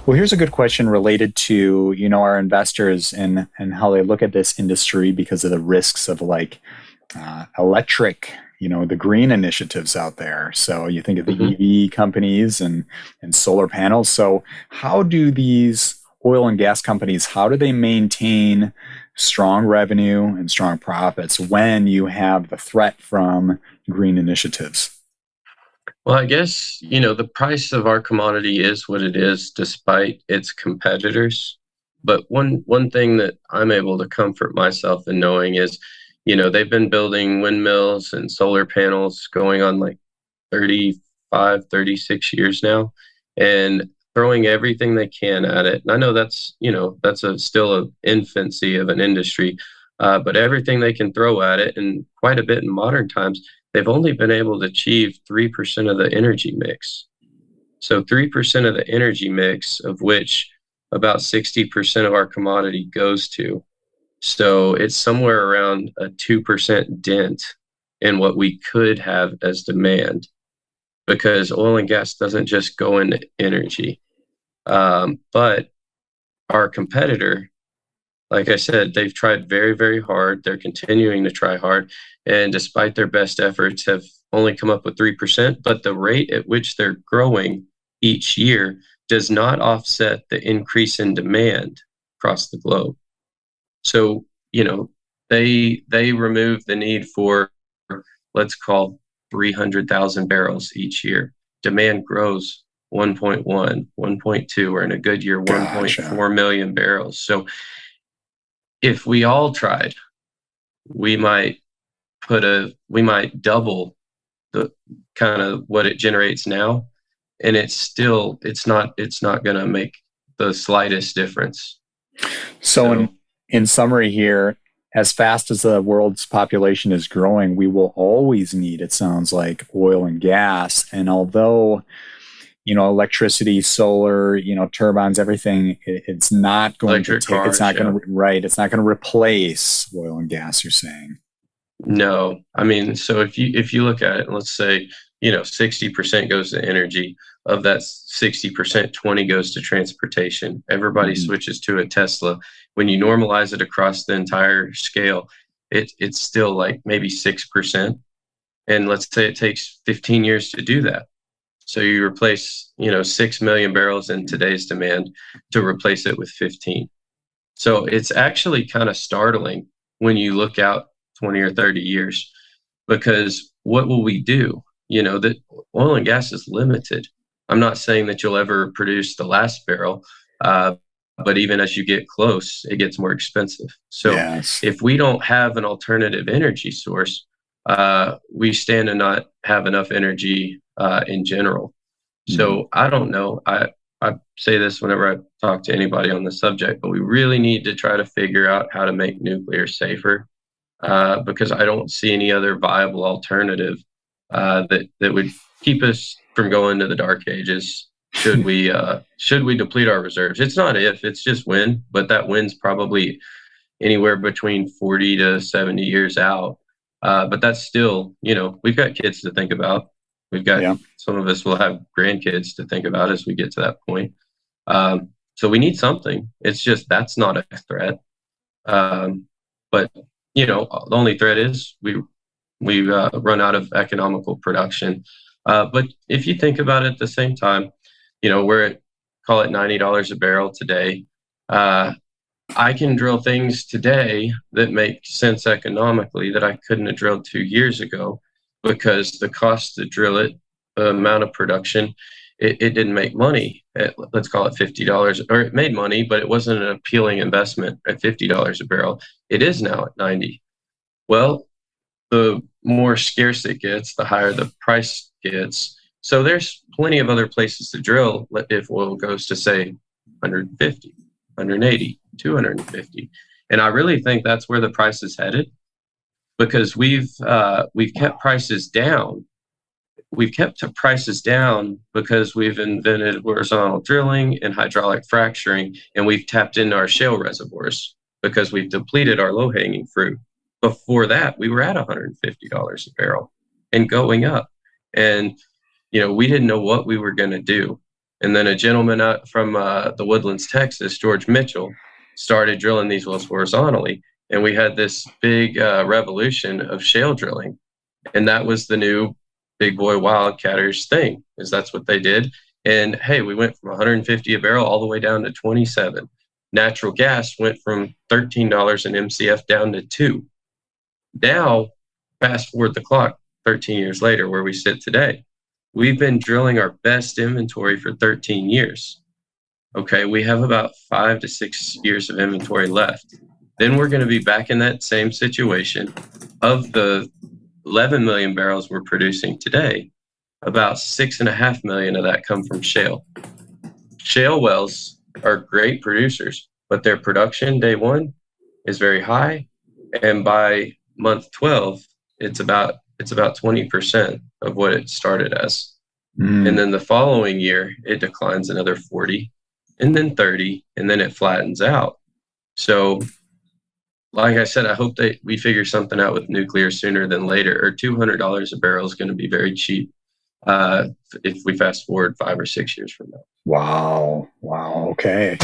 Well, here's a good question related to, our investors and how they look at this industry because of the risks of like electric, the green initiatives out there. So you think of the Hmm. EV companies and solar panels. So how do these oil and gas companies, how do they maintain strong revenue and strong profits when you have the threat from green initiatives? Well, I guess, the price of our commodity is what it is despite its competitors. But one thing that I'm able to comfort myself in knowing is, they've been building windmills and solar panels going on like 35, 36 years now and throwing everything they can at it. And I know that's still an infancy of an industry, but everything they can throw at it, and quite a bit in modern times, they've only been able to achieve 3% of the energy mix. So 3% of the energy mix, of which about 60% of our commodity goes to. So it's somewhere around a 2% dent in what we could have as demand, because oil and gas doesn't just go into energy. But our competitor, like I said, they've tried very, very hard. They're continuing to try hard. And despite their best efforts, have only come up with 3%. But the rate at which they're growing each year does not offset the increase in demand across the globe. So, they remove the need for, let's call, 300,000 barrels each year. Demand grows 1.1, 1.2, or in a good year, Gotcha. 1.4 million barrels. So if we all tried, we might we might double the kind of what it generates now, and it's not going to make the slightest difference. So in So in summary here, as fast as the world's population is growing, we will always need, it sounds like, oil and gas. And although, electricity, solar, turbines, everything, it's not going to electric take, it's cars, not going yeah. to, right, it's not going to replace oil and gas, you're saying. No, I mean, so if you look at it, let's say, 60% goes to energy. Of that 60%, 20 goes to transportation. Everybody Mhm. switches to a Tesla. When you normalize it across the entire scale, it's still like maybe 6%. And let's say it takes 15 years to do that. So you replace, 6 million barrels in today's demand to replace it with 15. So it's actually kind of startling when you look out 20 or 30 years, because what will we do? That oil and gas is limited. I'm not saying that you'll ever produce the last barrel, uh, but even as you get close, it gets more expensive. So Yes. if we don't have an alternative energy source, we stand to not have enough energy in general. Mhm. So I don't know. I say this whenever I talk to anybody on the subject, but we really need to try to figure out how to make nuclear safer, because I don't see any other viable alternative that would keep us from going to the dark ages. Should we deplete our reserves? It's not if, it's just when. But that when's probably anywhere between 40 to 70 years out. But that's still, we've got kids to think about. We've got Yeah. Some of us will have grandkids to think about as we get to that point. So we need something. It's just that's not a threat. Um, but the only threat is we run out of economical production. But if you think about it, at the same time, we're at, call it, $90 a barrel today. Uh, I can drill things today that make sense economically that I couldn't have drilled 2 years ago, because the cost to drill it, the amount of production, it didn't make money at, let's call it, $50, or it made money, but it wasn't an appealing investment at $50 a barrel. It is now at 90. Well, the more scarce it gets, the higher the price gets. So there's plenty of other places to drill if oil goes to, say, 150, 180, 250. And I really think that's where the price is headed, because we've kept prices down. We've kept prices down because we've invented horizontal drilling and hydraulic fracturing, and we've tapped into our shale reservoirs because we've depleted our low hanging fruit. Before that, we were at $150 a barrel and going up. And we didn't know what we were going to do. And then a gentleman out from the Woodlands, Texas, George Mitchell, started drilling these wells horizontally. And we had this big revolution of shale drilling. And that was the new big boy wildcatters thing, is that's what they did. And hey, we went from 150 a barrel all the way down to 27. Natural gas went from $13 an MCF down to $2. Now, fast forward the clock 13 years later, where we sit today, we've been drilling our best inventory for 13 years. Okay, we have about 5 to 6 years of inventory left. Then we're going to be back in that same situation. Of the 11 million barrels we're producing today, about 6.5 million of that come from shale. Shale wells are great producers, but their production day one is very high, and by month 12, it's about 20% of what it started as. And then the following year, it declines another 40, and then 30, and then it flattens out. So, like I said, I hope that we figure something out with nuclear sooner than later, or $200 a barrel is going to be very cheap if we fast forward 5 or 6 years from now. Wow. Okay.